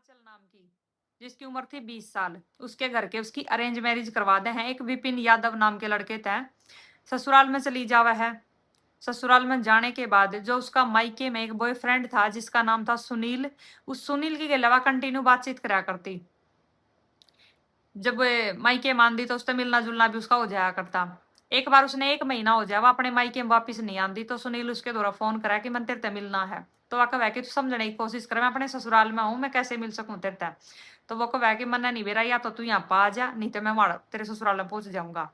आंचल नाम की, जिसकी उम्र थी 20 साल। उसके घर के उसकी अरेंज मैरिज करवा दे हैं। एक विपिन यादव नाम के लड़के थे। ससुराल में चली जावा है। ससुराल में जाने के बाद जो उसका मायके में एक बॉयफ्रेंड था जिसका नाम था सुनील, उस सुनील की अलावा कंटिन्यू बातचीत करा करती। जब मायके मानती तो उससे मिलना जुलना भी उसका हो जाया करता। एक बार उसने 1 महीना हो जाए वो अपने मायके में वापिस नहीं आती तो सुनील उसके द्वारा फोन करा कि मन तेरे से मिलना है। तो वह कह कि तू समझने की कोशिश करे, मैं अपने ससुराल में हूँ, मैं कैसे मिल सकूं तेरे से। तो वो कह कि मना नहीं बेरा, या तो तू यहाँ पर आ जा, नहीं तो मैं वहां तेरे ससुराल में पहुंच जाऊंगा।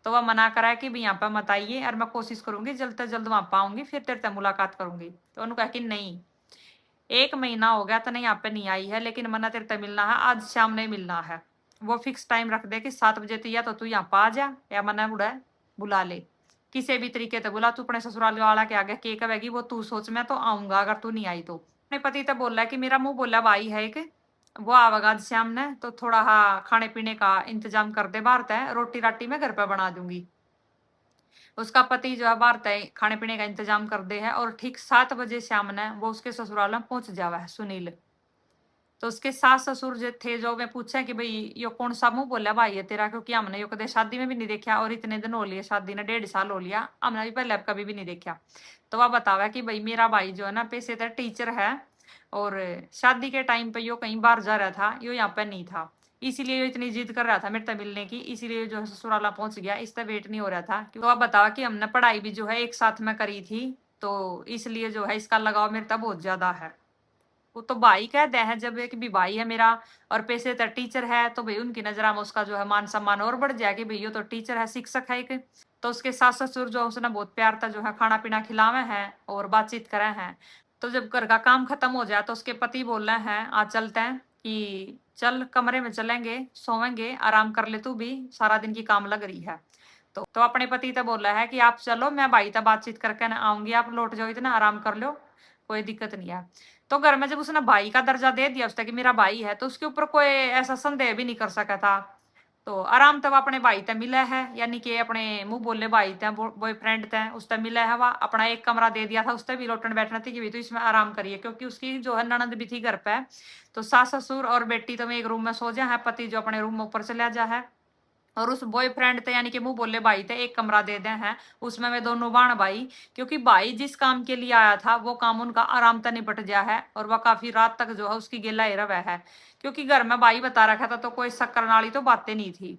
तो वह मना करा कि भाई यहाँ पर मत आइए और मैं कोशिश करूंगी जल्द से जल्द वहां पाऊंगी, फिर तेरे से मुलाकात करूंगी। तो उन्होंने कहा कि नहीं, 1 महीना हो गया तो नहीं, यहाँ पे नहीं आई है, लेकिन मना तेरे से मिलना है, आज शाम नहीं मिलना है। वो फिक्स टाइम रख दे कि 7 बजे तो या तो तू यहाँ पा जा या मना बुढ़ा बुला ले, किसी भी तरीके से बुला। तू अपने ससुराल वाला के आगे के कहेगी वो तू सोच, मैं तो आऊंगा अगर तू नहीं आई तो। अपने पति तो बोला कि मेरा मुंह बोला भाई है कि वो आवेगा आज शाम ने, तो थोड़ा हाँ खाने पीने का इंतजाम कर दे, बाहर तय रोटी राटी मैं घर पे बना दूंगी। उसका पति जो है बाहर तय खाने पीने का इंतजाम कर दे है और ठीक 7 बजे शाम ने वो उसके ससुराल में पहुंच जावा है सुनील। तो उसके सास ससुर जो थे, जो मैं पूछा कि भाई यो कौन सा मुंह बोला भाई है तेरा, क्योंकि हमने यो कदे शादी में भी नहीं देखा और इतने दिन हो लिए शादी ने, 1.5 साल हो लिया, हमने भी पहले कभी भी नहीं देखा। तो वह बतावा कि भाई मेरा भाई जो है ना पेशे से टीचर है और शादी के टाइम पे यो कहीं बाहर जा रहा था, यो यहाँ पे नहीं था, इसीलिए यो इतनी जिद कर रहा था मेरे से मिलने की, इसीलिए जो है ससुराला पहुंच गया, इसका वेट नहीं हो रहा था। तो वह बतावा कि हमने पढ़ाई भी जो है एक साथ में करी थी, तो इसलिए जो है इसका लगाव मेरे तक बहुत ज्यादा है। वो तो भाई कहते हैं जब एक भी भाई है मेरा और पेशे तर टीचर है, तो भाई उनकी नजर में उसका जो है मान सम्मान और बढ़ जाएगी, भाई ये तो टीचर है, शिक्षक है एक। तो उसके सास ससुर जो उसने बहुत प्यार था जो है खाना पीना खिलावे हैं और बातचीत करे हैं। तो जब घर का काम खत्म हो जाए तो उसके पति बोल रहे हैं आज चलते हैं, कि चल कमरे में चलेंगे, सोएंगे, आराम कर ले, तू भी सारा दिन की काम लग रही है। तो अपने पति तो बोला है कि आप चलो, मैं भाई तक बातचीत करके ना आऊंगी, आप लौट जाओ, इतना आराम कर लो, कोई दिक्कत नहीं है। तो घर में जब उसने भाई का दर्जा दे दिया उसने कि मेरा भाई है, तो उसके ऊपर कोई ऐसा संदेह भी नहीं कर सका था। तो आराम तब अपने भाई तक मिला है, यानी कि अपने मुंह बोले भाई थे बॉयफ्रेंड थे उससे मिला है। वह अपना एक कमरा दे दिया था, उससे भी लौटन बैठना थी कि भी तो इसमें आराम करिए, क्योंकि उसकी जो है ननद भी थी घर पे। तो सास ससुर और बेटी तो एक रूम में सो जा है, पति जो अपने रूम में ऊपर चला जा है, और उस बॉयफ्रेंड थे यानी कि मुंह बोले भाई थे एक कमरा दे दे हैं, उसमें वे दोनों बाण भाई, क्योंकि भाई जिस काम के लिए आया था वो काम उनका आराम तक निपट गया है और वह काफी रात तक जो है उसकी गिला ही रहा है, क्योंकि घर में भाई बता रखा था तो कोई शक्कर नाली तो बातें नहीं थी।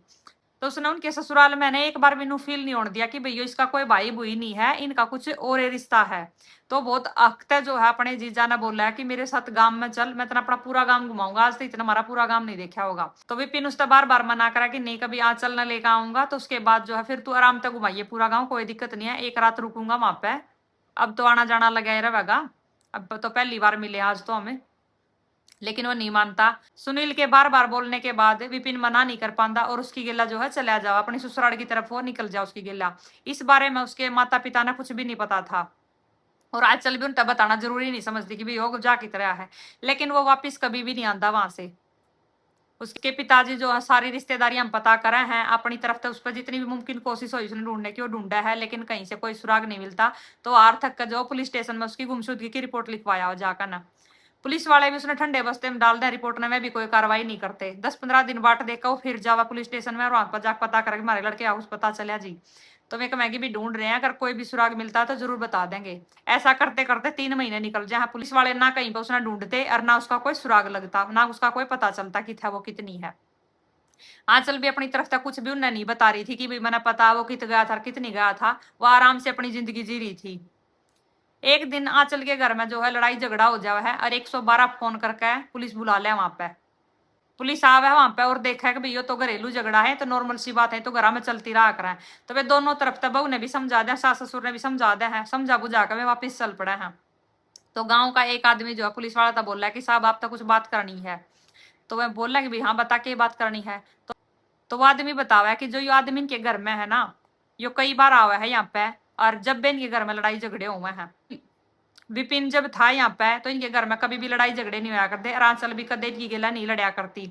तो उसने उनके ससुराल मैंने एक बार भी नु फील नहीं होने दिया कि भैया इसका कोई भाई बुई नहीं है, इनका कुछ और ही रिश्ता है। तो बहुत अख्ते जो है अपने जीजा ने बोला है कि मेरे साथ गांव में चल, मैं तेना अपना पूरा गांव घुमाऊंगा, आज तो इतना हमारा पूरा गांव नहीं देखा होगा। तो विपिन उसने बार बार मना करा कि नहीं कभी आज चलना लेकर आऊंगा, तो उसके बाद जो है फिर तू आराम से घुमाइए पूरा गाँव, कोई दिक्कत नहीं है, एक रात रुकूंगा वहां पे, अब तो आना जाना लगा ही रहेगा, अब तो पहली बार मिले आज तो हमें। लेकिन वो नहीं मानता। सुनील के बार बार बोलने के बाद विपिन मना नहीं कर पाता और उसकी गिल्ला जो है चला जाओ अपनी ससुराल की तरफ, वो निकल जाओ उसकी गिल्ला। इस बारे में उसके माता पिता ने कुछ भी नहीं पता था और आज चल भी उनका बताना जरूरी नहीं समझती कि भाई हो जा की तरह है, लेकिन वो वापिस कभी भी नहीं आता वहां से। उसके पिताजी जो है सारी रिश्तेदारी हम पता करे हैं अपनी तरफ, तो उस पर जितनी भी मुमकिन कोशिश हुई उसने ढूंढने की वो ढूंढा है, लेकिन कहीं से कोई सुराग नहीं मिलता। तो आर थक कर जो पुलिस स्टेशन में उसकी गुमशुदगी की रिपोर्ट लिखवाया हो जाकर ना, पुलिस वाले भी उसने ठंडे बस्ते में डाल दिया रिपोर्ट ने, में भी कोई कार्रवाई नहीं करते। 10-15 दिन बाट देखा वो फिर जावा पुलिस स्टेशन में और वहां पर जाकर पता करके हमारे लड़के हाउस पता चलिया जी। तो मैं मैगी भी ढूंढ रहे हैं, अगर कोई भी सुराग मिलता है तो जरूर बता देंगे। ऐसा करते करते 3 महीने निकल जाए, पुलिस वाले ना कहीं पर उसने ढूंढते और ना उसका कोई सुराग लगता, ना उसका कोई पता चलता कि था वो कितनी है। आंचल भी अपनी तरफ तक कुछ भी उन्हें नहीं बता रही थी कि भाई मैंने पता वो कित गया था कितनी गया था, वो आराम से अपनी जिंदगी जी रही थी। एक दिन आंचल के घर में जो है लड़ाई झगड़ा हो जावा है और 112 फोन करके पुलिस बुला लिया वहां पे। पुलिस आवे है वहां पे और देखा है कि भैया तो घरेलू झगड़ा है, तो नॉर्मल सी बात है, तो घर में चलती रहा करें। तो वे दोनों तरफ तक बहू ने भी समझा दिया, सास ससुर ने भी समझा दिया है, समझा बुझा कर वे वापिस चल पड़े हैं। तो गांव का एक आदमी जो है पुलिस वाला था बोल रहा है कि साहब आप तक कुछ बात करनी है। तो वह बोल रहा है कि भाई हाँ बता के बात करनी है। तो वो आदमी बतावा है कि जो ये आदमी इनके घर में है ना, यो कई बार आवा है यहाँ पे, और जब भी इनके घर में लड़ाई झगड़े हुए हैं, विपिन जब था यहाँ पे तो इनके घर में कभी भी लड़ाई झगड़े नहीं हुआ करते, आंचल भी कदे की गिला नहीं लड़या करती।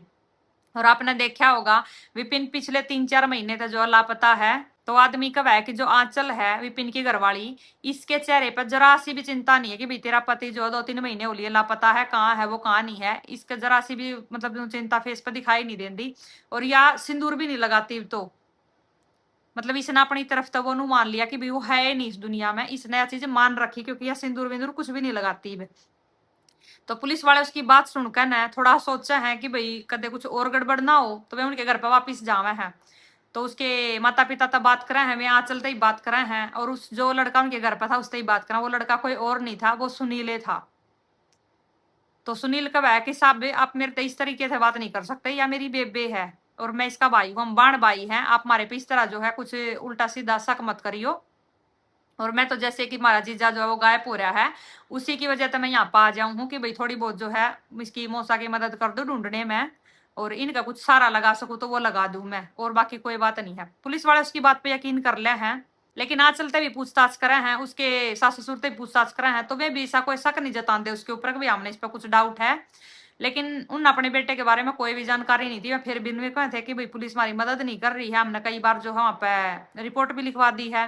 और आपने देखा होगा विपिन पिछले 3-4 महीने तक जो लापता है, तो आदमी कब है कि जो आंचल है विपिन की घरवाली, इसके चेहरे पर जरा सी भी चिंता नहीं है कि भाई तेरा पति जो 2-3 महीने हो लिए लापता है, कहाँ है वो कहाँ नहीं है, इसके जरा सी भी मतलब जो चिंता फेस पर दिखाई नहीं देती। और या सिंदूर भी नहीं लगाती। तो मतलब इसने अपनी तरफ तो वो नु मान लिया कि भाई वो है ही नहीं इस दुनिया में, इसने यह चीज मान रखी क्योंकि यह सिंदूर विंदूर कुछ भी नहीं लगाती। तो पुलिस वाले उसकी बात सुनकर ना थोड़ा सोचा है कि भाई कदे कुछ और गड़बड़ ना हो, तो वे उनके घर पर वापिस जावे हैं। तो उसके माता पिता तब बात करा है, वे आंचल ही बात करा है, और उस जो लड़का उनके घर पर था उससे ही बात करा। वो लड़का कोई और नहीं था, वो सुनीले था। तो सुनील कब है कि साहब आप मेरे तो इस तरीके से बात नहीं कर सकते, या मेरी बेबे है और मैं इसका भाई हूँ, हम बाण भाई हैं, आप हमारे पे इस तरह जो है कुछ उल्टा सीधा शक मत करियो। और मैं तो जैसे कि हमारा जीजा जो है वो गायब हो रहा है, उसी की वजह से मैं यहाँ पर आ जाऊँ हूँ कि भाई थोड़ी बहुत जो है इसकी मौसा की मदद कर दो ढूंढने में, और इनका कुछ सारा लगा सकूँ तो वो लगा दूं मैं, और बाकी कोई बात नहीं है। पुलिस वाले उसकी बात पे यकीन कर ले हैं, लेकिन आज चलते भी पूछताछ करे हैं, उसके सास ससुर से पूछताछ करे हैं, तो वे भी ऐसा कोई शक नहीं जताते उसके ऊपर कि भाई हमने इस पर कुछ डाउट है। लेकिन उन अपने बेटे के बारे में कोई भी जानकारी नहीं थी, फिर भी उनमें कहे थे कि भाई पुलिस हमारी मदद नहीं कर रही है, हमने कई बार जो है वहाँ पे रिपोर्ट भी लिखवा दी है,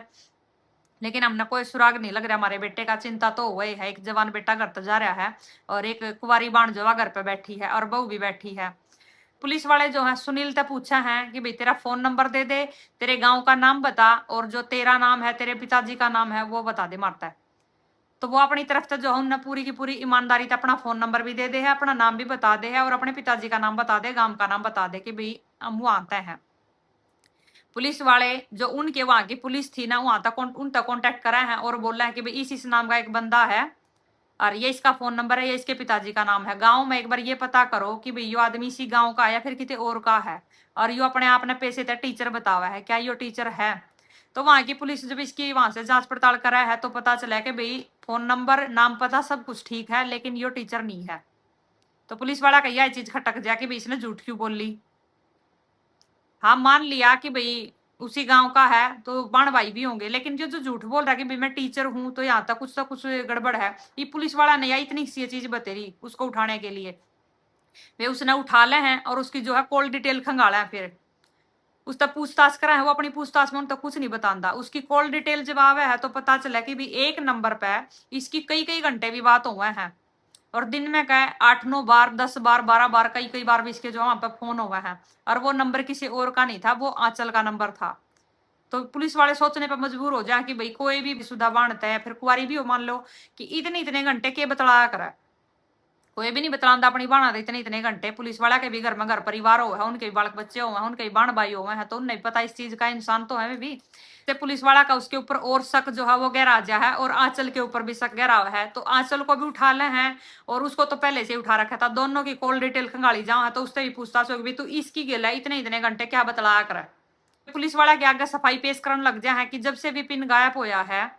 लेकिन हमने कोई सुराग नहीं लग रहा हमारे बेटे का। चिंता तो वही है, एक जवान बेटा घर तो जा रहा है और एक कुंवारी बाण जो घर पे बैठी है और बहू भी बैठी है। पुलिस वाले जो है सुनील से पूछा है कि भाई तेरा फोन नंबर दे दे, तेरे गांव का नाम बता, और जो तेरा नाम है तेरे पिताजी का नाम है वो बता दे मारता है। तो वो अपनी तरफ से जो है उन्हें पूरी की पूरी ईमानदारी से अपना फोन नंबर भी दे दे है, अपना नाम भी बता दे है, और अपने पिताजी का नाम बता दे, गांव का नाम बता दे कि भाई हम वो आते हैं। पुलिस वाले जो उनके वहां की पुलिस थी ना, वहां तक उन तक कॉन्टेक्ट करा है और बोला है कि भाई इस नाम का एक बंदा है और ये इसका फोन नंबर है, ये इसके पिताजी का नाम है, गांव में एक बार ये पता करो कि भाई यो आदमी इसी गांव का है या फिर किसी और का है, और यो अपने आप ने पैसे तक टीचर बतावा है, क्या यो टीचर है। तो वहां की पुलिस जब इसकी वहां से जांच पड़ताल करा है तो पता चला कि भाई फोन नंबर नाम पता सब कुछ ठीक है, लेकिन यो टीचर नहीं है। तो पुलिस वाला का यह चीज खटक गया कि भाई इसने झूठ क्यों बोल ली। हाँ मान लिया कि भाई उसी गांव का है तो बाण भाई भी होंगे, लेकिन जो जो झूठ बोल रहा है कि भाई मैं टीचर हूं, तो यहाँ तक कुछ गड़बड़ है। ये पुलिस वाला ने या इतनी सी चीज बतेरी उसको उठाने के लिए, वे उसने उठा ले हैं और उसकी जो है कॉल डिटेल खंगाला है, फिर उस तक पूछताछ करा है। वो अपनी पूछताछ में उन तक कुछ नहीं बताता, उसकी कॉल डिटेल जब आवे है तो पता चला कि भी एक नंबर पे इसकी कई कई घंटे भी बात हुए हैं, और दिन में कहे 8-9 बार 10 बार 12 बार कई कई बार भी इसके जो वहां पर फोन हुआ है, और वो नंबर किसी और का नहीं था, वो आंचल का नंबर था। तो पुलिस वाले सोचने पर मजबूर हो जाए कि भाई कोई भी सुधा बांधता है, फिर कुआरी भी हो मान लो, कि इतने इतने घंटे के बतलाया करे, कोई भी नहीं बतलाता अपनी बाणा इतने इतने घंटे। पुलिस वाला के भी घर में घर परिवार हो है, उनके भी बालक बच्चे हुए हैं, उनके भी बाण भाई हुए हैं, तो उन्हें पता इस चीज का, इंसान तो है भी। से पुलिस वाला का उसके ऊपर और शक जो है वो गहरा जा है, और आंचल के ऊपर भी शक गहरा है, तो आंचल को भी उठा ले हैं, और उसको तो पहले से ही उठा रखा था। दोनों की कॉल डिटेल खंगाली जाओ है, तो उससे भी पूछताछ होगी तू इसकी गेला इतने इतने घंटे क्या बतलाया करे। पुलिस वाला के आगे सफाई पेश करने लग जाए है कि जब से विपिन गायब होया है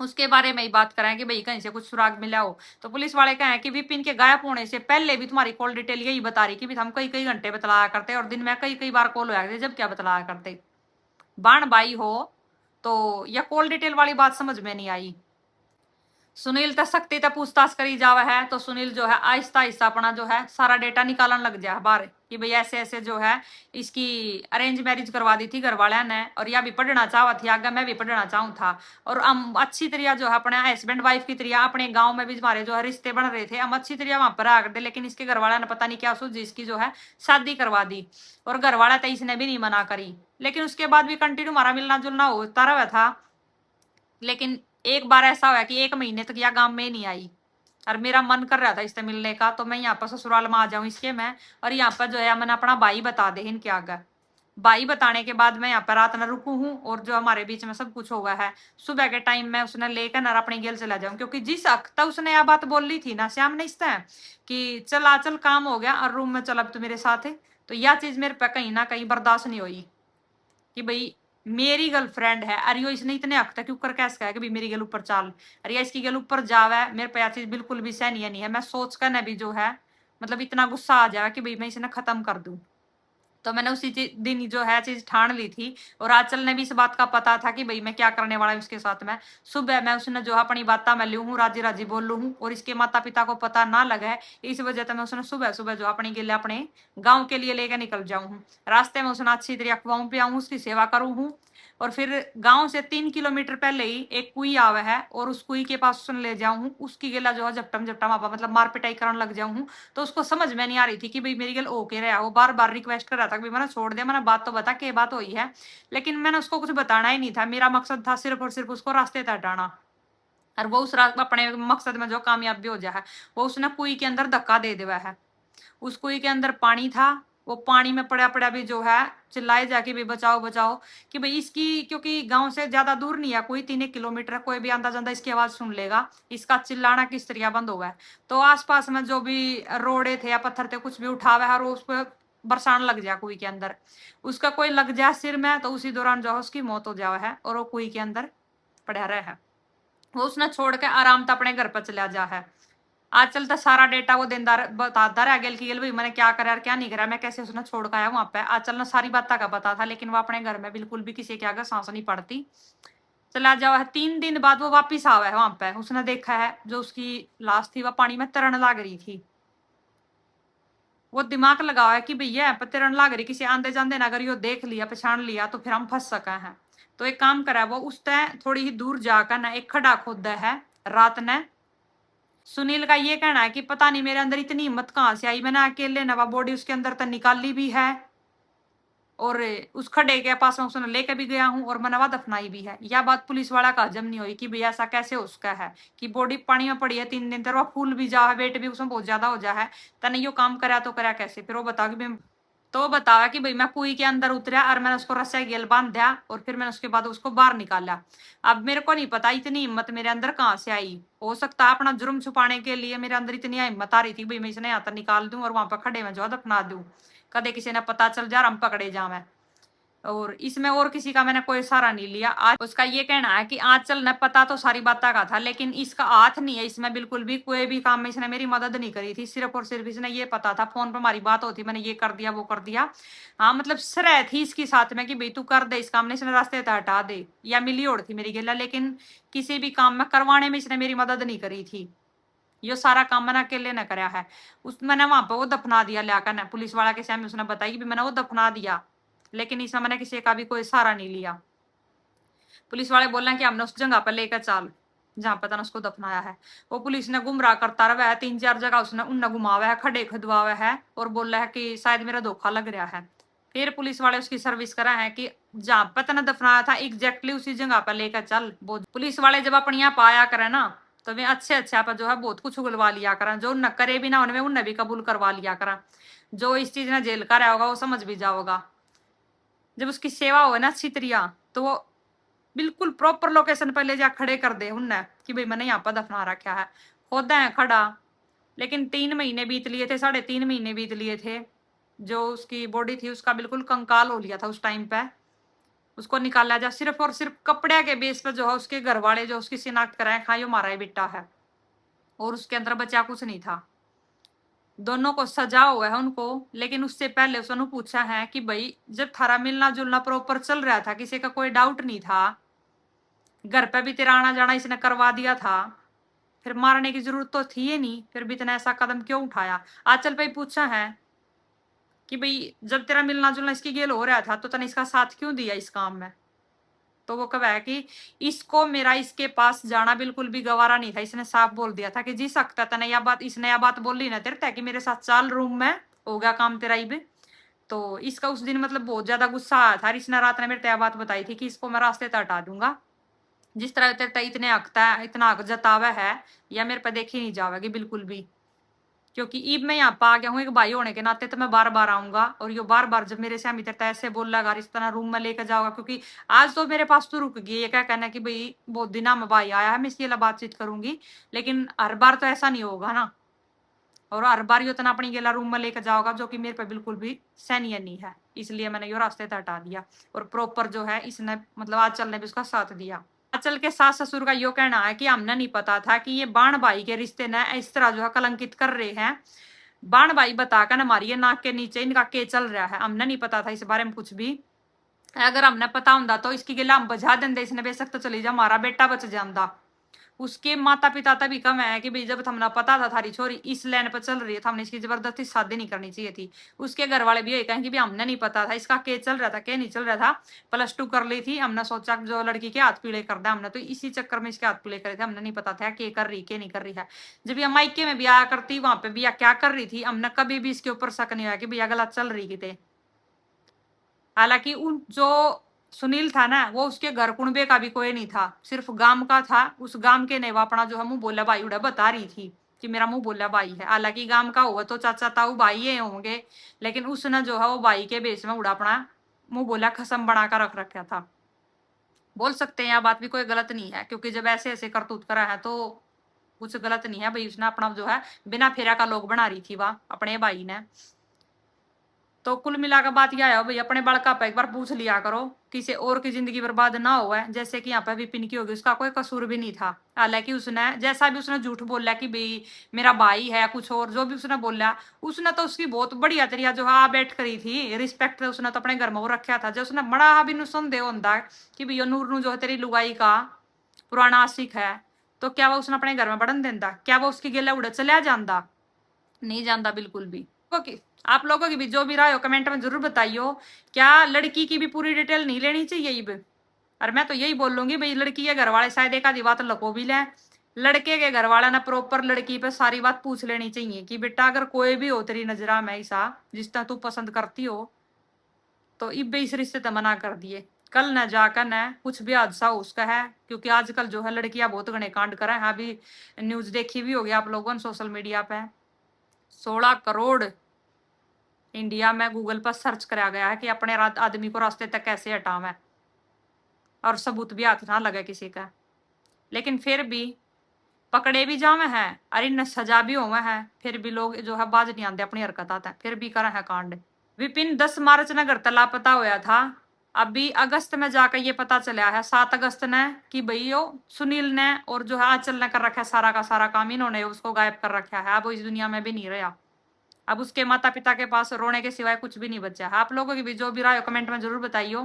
उसके बारे में ही बात करें कि भाई कहीं से कुछ सुराग मिला हो। तो पुलिस वाले कहें कि विपिन के गायब होने से पहले भी तुम्हारी कॉल डिटेल यही बता रही कि भी हम कई कई घंटे बतलाया करते और दिन में कई कई बार कॉल होया करते, जब क्या बतलाया करते। बाण बाई हो तो यह कॉल डिटेल वाली बात समझ में नहीं आई। सुनील तक सख्ती तक पूछताछ करी जावा है, तो सुनील जो है आहिस्ता आहिस्ता अपना जो है सारा डेटा निकालने लग जाए बाहर कि भाई ऐसे ऐसे जो है इसकी अरेंज मैरिज करवा दी थी घर वाले ने, और यह भी पढ़ना चाहा थी आगे, मैं भी पढ़ना चाहूँ था, और हम अच्छी तरह जो है अपने हस्बैंड वाइफ की तरह अपने गाँव में भी हमारे जो है रिश्ते बन रहे थे, हम अच्छी तरह वहां पर आ करते, लेकिन इसके घर वाले ने पता नहीं क्या सूझी इसकी जो है शादी करवा दी, और घर वाला तो इसने भी नहीं मना करी। लेकिन उसके बाद भी कंटिन्यू हमारा मिलना जुलना होता रहा था, लेकिन एक बार ऐसा हुआ कि 1 महीने तक यह गांव में नहीं आई, और मेरा मन कर रहा था इससे मिलने का, तो मैं यहाँ पर ससुराल में आ जाऊं इसके मैं, और यहाँ पर जो है मैंने अपना भाई बता दे इनके आगे। भाई बताने के बाद मैं यहाँ पर रात न रुकू हूँ, और जो हमारे बीच में सब कुछ हुआ है सुबह के टाइम में उसने लेकर ना अपनी गेल चला जाऊं, क्योंकि जिस हक तक उसने यह बात बोल ली थी ना श्याम ने इससे कि चल आचल काम हो गया और रूम में चल अब तू मेरे साथ है, तो यह चीज मेरे पे कहीं ना कहीं बर्दाश्त नहीं हुई कि भाई मेरी गर्लफ्रेंड है, अरे यो इसने इतने हक तक क्यों कर कैसे कहा कि भाई मेरी गल ऊपर चाल, अरे इसकी गल ऊपर जावे, मेरे पे यह चीज बिल्कुल भी सहनीय नहीं है। मैं सोच कर न भी जो है मतलब इतना गुस्सा आ जाएगा कि भाई मैं इसे खत्म कर दूं। तो मैंने उसी दिन जो है चीज ठान ली थी, और आंचल ने भी इस बात का पता था कि भाई मैं क्या करने वाला हूँ उसके साथ में। सुबह मैं उसने जो अपनी बात मैं लू हूँ, राजी राजी बोल लू हूँ, और इसके माता पिता को पता ना लगे, इस वजह से मैं उसने सुबह सुबह जो अपनी के लिए अपने गाँव के लिए लेकर निकल जाऊँ हूँ। रास्ते में उसने अच्छी तरह खुआऊँ पियाऊँ, उसकी सेवा करूँ हूँ, और फिर गांव से 3 किलोमीटर पहले ही एक कुई आवे है और उस कुई के पास उसने ले जाऊं, उसकी गेला जो है झपटम झपटम आपा मतलब मार पिटाई करने लग जाऊं। तो उसको समझ में नहीं आ रही थी कि भाई मेरी गल ओके रहा। वो बार बार रिक्वेस्ट कर रहा था कि भाई मैंने छोड़ दिया, मैंने बात तो बता के बात हुई है। लेकिन मैंने उसको कुछ बताना ही नहीं था, मेरा मकसद था सिर्फ और सिर्फ उसको रास्ते तक हटाना। और वो उस अपने मकसद में जो कामयाब भी हो जाए, वो उसने कुई के अंदर धक्का दे दिया है। उस कुएं के अंदर पानी था, वो पानी में पड़ा पड़ा भी जो है चिल्लाए जाके भी बचाओ बचाओ कि भाई इसकी, क्योंकि गांव से ज्यादा दूर नहीं है कोई, 3 किलोमीटर है, कोई भी आंदा जांदा इसकी आवाज सुन लेगा, इसका चिल्लाना किस तरीके बंद होगा है। तो आसपास में जो भी रोड़े थे या पत्थर थे कुछ भी उठावे है और उस पर बरसाने लग जाए कुएं के अंदर, उसका कोई लग जाए सिर में तो उसी दौरान जो है उसकी मौत हो जावे है और वो कुएं के अंदर पड़ा रहा है। वो उसने छोड़ के आराम से अपने घर पर चला जा है। आज चलता सारा डेटा वो देनदार बताता रह गेल कि गेल भाई मैंने क्या करा और क्या नहीं करा, मैं कैसे उसने छोड़ के आया वहां पे। आज चलना सारी बात का पता था, लेकिन वो अपने घर में बिल्कुल भी किसी के आगे सांस नहीं पड़ती। चला जाओ है। 3 दिन बाद वो वापिस आवा है वहां पे, उसने देखा है जो उसकी लाश थी वह पानी में तैरने लग रही थी। वो दिमाग लगावा है कि भैया तैरने लग रही, किसी आंदे जांदे ना अगर यो देख लिया पहचान लिया तो फिर हम फंस सके हैं। तो एक काम करा वो उस तय थोड़ी ही दूर जाकर ना एक खड्डा खोदा है रात ने। सुनील का ये कहना है कि पता नहीं मेरे अंदर इतनी हिम्मत कहाँ से आई, मैंने अकेले नवा बॉडी उसके अंदर तक निकाली भी है और उस खड्डे के पास में उसने लेके भी गया हूँ और मैंने वहां दफनाई भी है। यह बात पुलिस वाला का हजम नहीं हुई कि भैया ऐसा कैसे उसका है कि बॉडी पानी में पड़ी है 3 दिन तक, वह फूल भी जा है, वेट भी उसमें बहुत ज्यादा हो जा है, तने यो काम करा तो करा कैसे। फिर वो बताओ कि तो बतावा कि भाई मैं कुएं के अंदर उतरा और मैंने उसको रस्सा गेल बांध दिया और फिर मैंने उसके बाद उसको बाहर निकाला। अब मेरे को नहीं पता इतनी हिम्मत मेरे अंदर कहाँ से आई, हो सकता है अपना जुर्म छुपाने के लिए मेरे अंदर इतनी हिम्मत आ रही थी भाई मैं इसने यहाँ तक निकाल दूं और वहां पर खड़े में जो है दफना दूं, कदे किसी ने पता चल जा हम पकड़े जावे। और इसमें और किसी का मैंने कोई सहारा नहीं लिया। आज उसका ये कहना है कि आंचल ने पता तो सारी बातों का था लेकिन इसका हाथ नहीं है इसमें, बिल्कुल भी कोई भी काम में इसने मेरी मदद नहीं करी थी, सिर्फ और सिर्फ इसने ये पता था फोन पर हमारी बात होती मैंने ये कर दिया वो कर दिया। हाँ मतलब सराह थी इसके साथ में कि भाई तू कर दे इस काम ने, इसने रास्ते तक हटा दे या मिली ओढ़ थी मेरी गेला, लेकिन किसी भी काम में करवाने में इसने मेरी मदद नहीं करी थी। यो सारा काम मैंने अकेले ने कराया है। उस मैंने वहां पर वो दफना दिया लियाकर ने, पुलिस वाला के सामने उसने बताई कि मैंने वो दफना दिया, लेकिन इसमें मैंने किसी का भी कोई सहारा नहीं लिया। पुलिस वाले बोल रहे हैं कि हमने उस जगह पर लेकर चल जहां पता ना उसको दफनाया है। वो पुलिस ने गुमराह करता रहा है, 3-4 जगह उसने उन्हें घुमावा है, खड़े खुदवावा है और बोल रहा है कि शायद मेरा धोखा लग रहा है। फिर पुलिस वाले उसकी सर्विस करा है कि जहां पता ना दफनाया था एग्जैक्टली उसी जगह पर लेकर चल। पुलिस वाले जब अपनी यहाँ पाया करे ना तो वे अच्छे अच्छे पर जो है बहुत कुछ उगलवा लिया करा, जो न करे भी ना उनमें उन्हें भी कबूल करवा लिया करा। जो इस चीज ने जेल का रहा होगा वो समझ भी जाओगा। जब उसकी सेवा हो ना अच्छी तरिया तो वो बिल्कुल प्रॉपर लोकेशन पर ले जा खड़े कर दे उनने कि भाई मैंने यहाँ पर दफना रखा है, खोदा है खड़ा। लेकिन 3 महीने बीत लिए थे, 3.5 महीने बीत लिए थे, जो उसकी बॉडी थी उसका बिल्कुल कंकाल हो लिया था उस टाइम पे। उसको निकाला जा सिर्फ और सिर्फ कपड़े के बेस पर जो है उसके घर वाले जो उसकी शिनाख्त कराए हाँ यो हमारा ही बेटा है, और उसके अंदर बचा कुछ नहीं था। दोनों को सजा हुआ है उनको, लेकिन उससे पहले उसने पूछा है कि भाई जब थारा मिलना जुलना प्रॉपर चल रहा था, किसी का कोई डाउट नहीं था, घर पे भी तेरा आना जाना इसने करवा दिया था, फिर मारने की जरूरत तो थी ही नहीं, फिर भी इतना ऐसा कदम क्यों उठाया। आंचल पे पूछा है कि भाई जब तेरा मिलना जुलना इसकी गेल हो रहा था तो तने इसका साथ क्यों दिया इस काम में। तो वो कहा है कि इसको मेरा इसके पास जाना बिल्कुल भी गवारा नहीं था, इसने साफ बोल दिया था कि जी सकता तने यह बात, इसने यह बात बोली ना तेरे तय कि मेरे साथ चल रूम में होगा काम तेरा ही भी। तो इसका उस दिन मतलब बहुत ज्यादा गुस्सा आया था, इसने रात ने मेरे तय बात बताई थी कि इसको मैं रास्ते तक हटा दूंगा, जिस तरह तेरे तय इतने हकता है इतना हक जतावा है या मेरे पे देखी नहीं जावेगी बिल्कुल भी। क्योंकि ईब मैं यहाँ पर आ गया हूँ एक भाई होने के नाते तो मैं बार बार आऊंगा, और यो बार बार जब मेरे से हम इधर ऐसे बोल लगा इस तरह रूम में लेकर जाओगा, क्योंकि आज तो मेरे पास तो रुक गई, ये क्या कहना कि भाई बहुत दिना में भाई आया है मैं इसके लिए बातचीत करूंगी, लेकिन हर बार तो ऐसा नहीं होगा ना। और हर बार यो तना अपनी गेला रूम में लेकर जाओगा जो कि मेरे पे बिल्कुल भी सहनीय नहीं है, इसलिए मैंने यो रास्ते तक हटा दिया। और प्रॉपर जो है इसने मतलब आज चलने भी उसका साथ दिया। आंचल के सास ससुर का यो कहना है कि हमने नहीं पता था कि ये बाण भाई के रिश्ते ने इस तरह जो है कलंकित कर रहे हैं। बाण भाई बताकर हमारी ये नाक के नीचे इनका के चल रहा है, हमने नहीं पता था इस बारे में कुछ भी। अगर हमने पता होता तो इसकी गिला हम बजा देंगे, इसने बेशक तो चली जा हमारा बेटा बच जाता। उसके माता पिता तभी कम है कि भाई जब हमने पता था थारी छोरी इस लाइन पर चल रही है, हमने इसकी जबरदस्ती शादी नहीं करनी चाहिए थी। उसके घर वाले भी यही कहें कि भाई हमने नहीं पता था इसका के चल रहा था के नहीं चल रहा था, +2 कर ली थी, हमने सोचा जो लड़की के हाथ पीले कर दे, हमने तो इसी चक्कर में इसके हाथ पीले करे थे, हमने नहीं पता था के कर रही के नहीं कर रही है। जब ये मायके में ब्याह करती वहां पे ब्याह क्या कर रही थी, हमने कभी भी इसके ऊपर शक नहीं हुआ कि भैया गलत चल रही किते। हालांकि उन जो सुनील था ना वो उसके घर कुणबे का भी कोई नहीं था, सिर्फ गांव का था। उस गांव के ने अपना जो है मुंह बोला भाई उड़ा बता रही थी कि मेरा मुंह बोला भाई है, हालांकि गांव का हुआ तो चाचा ताऊ भाई ये होंगे, लेकिन उसने जो है वो भाई के बेस में उड़ा अपना मुंह बोला खसम बना कर रख रखा था। बोल सकते हैं यह बात भी कोई गलत नहीं है, क्योंकि जब ऐसे ऐसे करतूत करा है तो कुछ गलत नहीं है भाई। उसने अपना जो है बिना फेरा का लोग बना रही थी वह अपने भाई ने। तो कुल मिलाकर बात यह है भाई अपने बड़का पे एक बार पूछ लिया करो, किसी और की जिंदगी बर्बाद ना हो है, जैसे कि यहाँ पे विपिन की होगी, उसका कोई कसूर भी नहीं था। हालांकि उसने जैसा भी उसने झूठ बोला कि भाई मेरा भाई है कुछ और जो भी उसने बोला, उसने तो उसकी बहुत बढ़िया तरीका जो है आ बैठ करी थी, रिस्पेक्ट उसने तो अपने घर में वो रखा था। जब उसने बड़ा भी संदेह होता कि भैया नूर नू जो है तेरी लुगाई का पुराना आशिक है, तो क्या वो उसने अपने घर में बढ़न देता, क्या वो उसकी गेला उड़ा चलिया जाता, नहीं जानता बिल्कुल भी। ओके, आप लोगों की भी जो भी राय हो कमेंट में जरूर बताइयो। क्या लड़की की भी पूरी डिटेल नहीं लेनी चाहिए अब? और मैं तो यही बोलूंगी भाई लड़की के घर वाले शायद एक आधी बात लको भी लें, लड़के के घर वाले ने प्रॉपर लड़की पे सारी बात पूछ लेनी चाहिए कि बेटा अगर कोई भी हो तेरी नजरा में ऐसा जिस तरह तू पसंद करती हो तो इब इस रिश्ते तो मना कर दिए, कल न जाकर न कुछ भी हादसा हो उसका है। क्योंकि आजकल जो है लड़कियां बहुत घने कांड कर हैं, अभी न्यूज देखी भी होगी आप लोगों ने सोशल मीडिया पे। 16 करोड़ इंडिया में गूगल पर सर्च कराया गया है कि अपने आदमी को रास्ते तक कैसे हटावें, और सबूत भी हाथ ना लगे किसी का। लेकिन फिर भी पकड़े भी जावे हैं और इन सजा भी हुए हैं, फिर भी लोग जो है बाज नहीं आते, अपनी हरकत आता है फिर भी कर है कांड। विपिन 10 मार्च ने घर लापता होया था, अभी अगस्त में जाकर ये पता चला है 7 अगस्त ने कि भाई यो सुनील ने और जो है आंचल ने कर रखा है सारा का सारा काम, इन्होंने उसको गायब कर रखा है, अब वो इस दुनिया में भी नहीं रहा। अब उसके माता पिता के पास रोने के सिवाय कुछ भी नहीं बचा है। आप लोगों की भी जो भी राय हो कमेंट में जरूर बताइयो।